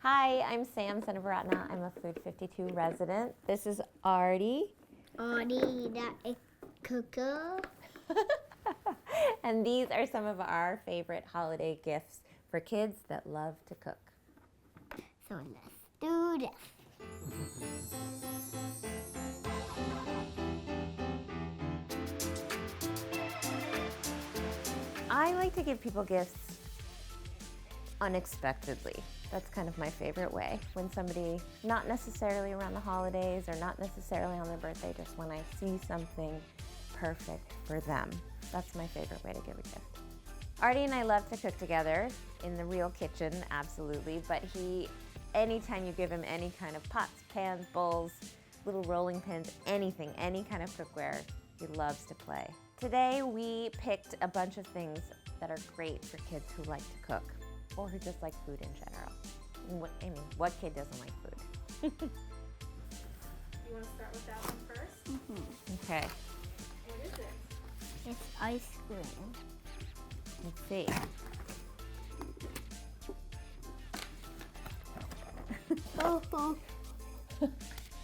Hi, I'm Sam Seneviratne. I'm a Food52 resident. This is Artie. Artie, that is cooker. And these are some of our favorite holiday gifts for kids that love to cook. So let's do this. I like to give people gifts unexpectedly. That's kind of my favorite way. When somebody, not necessarily around the holidays or not necessarily on their birthday, just when I see something perfect for them. That's my favorite way to give a gift. Artie and I love to cook together in the real kitchen, absolutely, but anytime you give him any kind of pots, pans, bowls, little rolling pins, anything, any kind of cookware, he loves to play. Today we picked a bunch of things that are great for kids who like to cook or who just like food in general. What kid doesn't like food? You want to start with that one first? Mm-hmm. Okay, What is it? It's ice cream. let's see. Oh,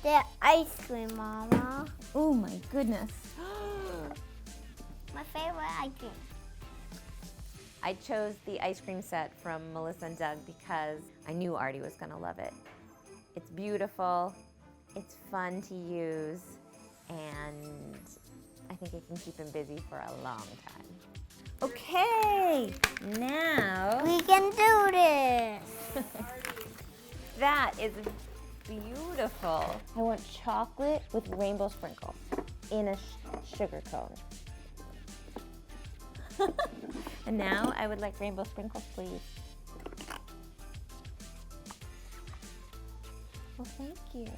the ice cream, Mama. Oh my goodness. My favorite ice cream. I chose the ice cream set from Melissa and Doug because I knew Artie was gonna love it. It's beautiful, it's fun to use, and I think it can keep him busy for a long time. Okay, now We can do this. that is beautiful. I want chocolate with rainbow sprinkles in a sugar cone. And now I would like rainbow sprinkles, please. Well, thank you.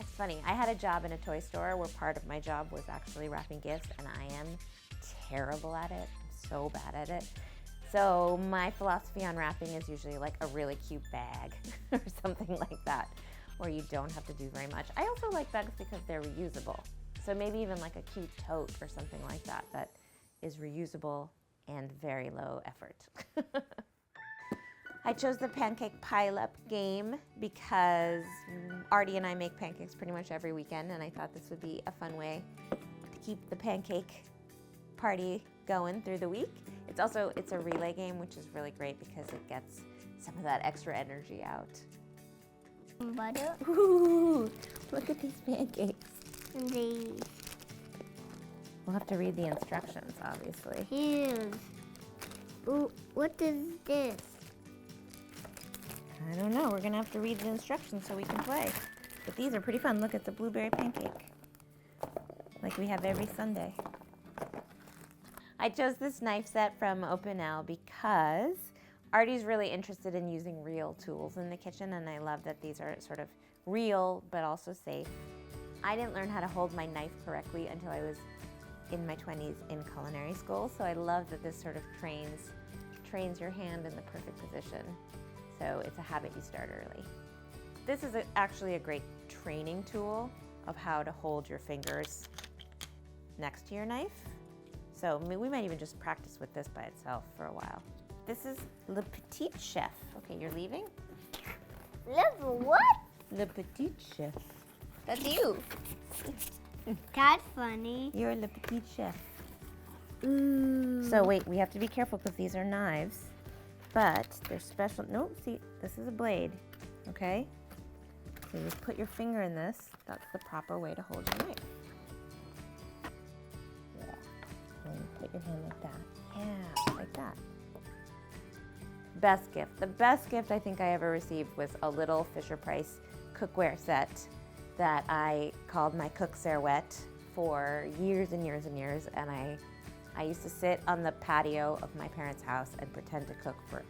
It's funny, I had a job in a toy store where part of my job was actually wrapping gifts, and I am terrible at it. I'm so bad at it. So my philosophy on wrapping is usually like a really cute bag or something like that, where you don't have to do very much. I also like bags because they're reusable. So maybe even like a cute tote or something like that that is reusable and very low effort. I chose the pancake pile-up game because Artie and I make pancakes pretty much every weekend, and I thought this would be a fun way to keep the pancake party going through the week. It's a relay game, which is really great because it gets some of that extra energy out. Butter Ooh, look at these pancakes. and these. We'll have to read the instructions, obviously. Here's. Ooh, what is this? I don't know. We're gonna have to read the instructions so we can play. But these are pretty fun. Look at the blueberry pancake, like we have every Sunday. I chose this knife set from Opinel because Artie's really interested in using real tools in the kitchen, and I love that these are sort of real but also safe. I didn't learn how to hold my knife correctly until I was in my 20s in culinary school, so I love that this sort of trains your hand in the perfect position. So it's a habit you start early. This is actually a great training tool of how to hold your fingers next to your knife. So we might even just practice with this by itself for a while. This is Le Petit Chef. Okay, you're leaving? Look, what? Le Petit Chef. That's you. That's funny. You're Le Petit Chef. Ooh. So wait, we have to be careful because these are knives, but they're special. Nope, see, this is a blade, okay? So you just put your finger in this. That's the proper way to hold your knife. Yeah, and you put your hand like that. Yeah, like that. Best gift. The best gift I think I ever received was a little Fisher-Price cookware set that I called my cook Servette for years and years and years, and I used to sit on the patio of my parents' house and pretend to cook for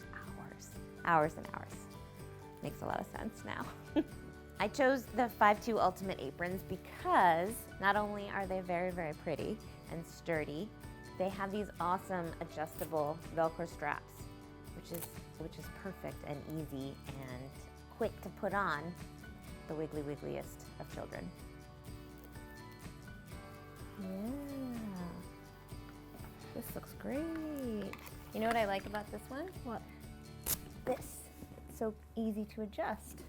hours and hours. Makes a lot of sense now. I chose the 5.2 Ultimate Aprons because not only are they very, very pretty and sturdy, they have these awesome adjustable Velcro straps, which is perfect and easy and quick to put on, the wiggliest of children. Yeah. This looks great. You know what I like about this one? What? This. so easy to adjust.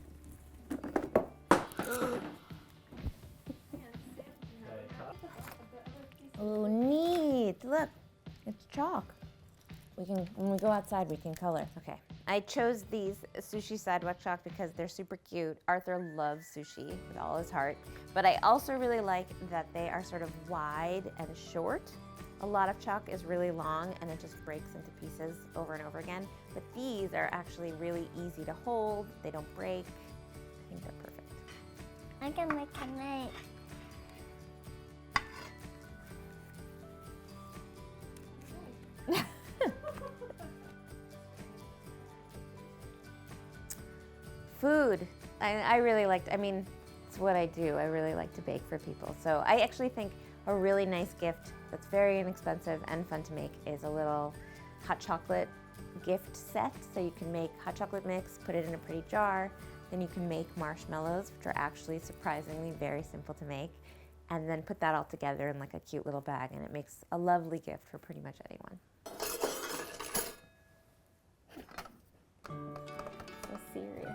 Oh, neat. Look, it's chalk. When we go outside, we can color. Okay. I chose these Sushi sidewalk chalk because they're super cute. Arthur loves sushi with all his heart. But I also really like that they are sort of wide and short. A lot of chalk is really long and it just breaks into pieces over and over again. But these are actually really easy to hold. They don't break. I think they're perfect. I can make a knife. Food. I really liked, I mean, it's what I do. I really like to bake for people. So I actually think a really nice gift that's very inexpensive and fun to make is a little hot chocolate gift set. So you can make hot chocolate mix, put it in a pretty jar, then you can make marshmallows, which are actually surprisingly very simple to make, and then put that all together in like a cute little bag, and it makes a lovely gift for pretty much anyone. So serious.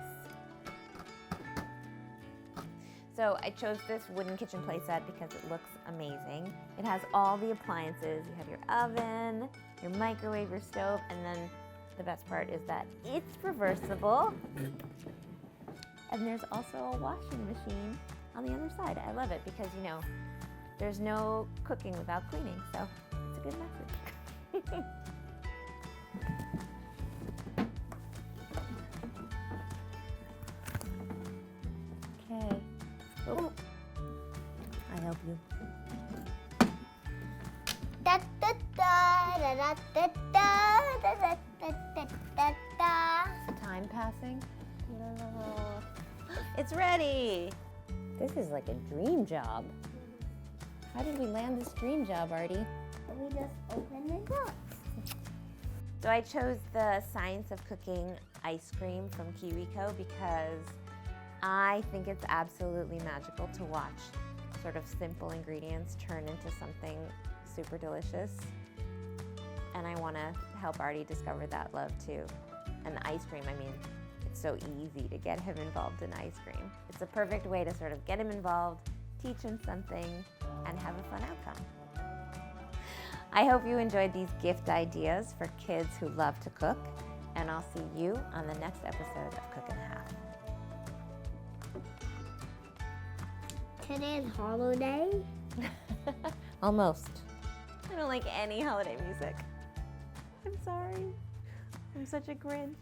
So I chose this wooden kitchen playset because it looks amazing. It has all the appliances. You have your oven, your microwave, your stove, and then the best part is that it's reversible. And there's also a washing machine on the other side. I love it because, you know, there's no cooking without cleaning, so it's a good message. Okay. Oh, I help you. Da da da da da da da da da da da. Time passing. It's ready. This is like a dream job. How did we land this dream job, Artie? We just open it up. So I chose the Science of Cooking ice cream from KiwiCo because I think it's absolutely magical to watch sort of simple ingredients turn into something super delicious. And I want to help Artie discover that love too. And the ice cream, I mean, it's so easy to get him involved in ice cream. It's a perfect way to sort of get him involved, teach him something, and have a fun outcome. I hope you enjoyed these gift ideas for kids who love to cook, and I'll see you on the next episode of Cook and a Half. Today's holiday. Almost. I don't like any holiday music. I'm sorry. I'm such a Grinch.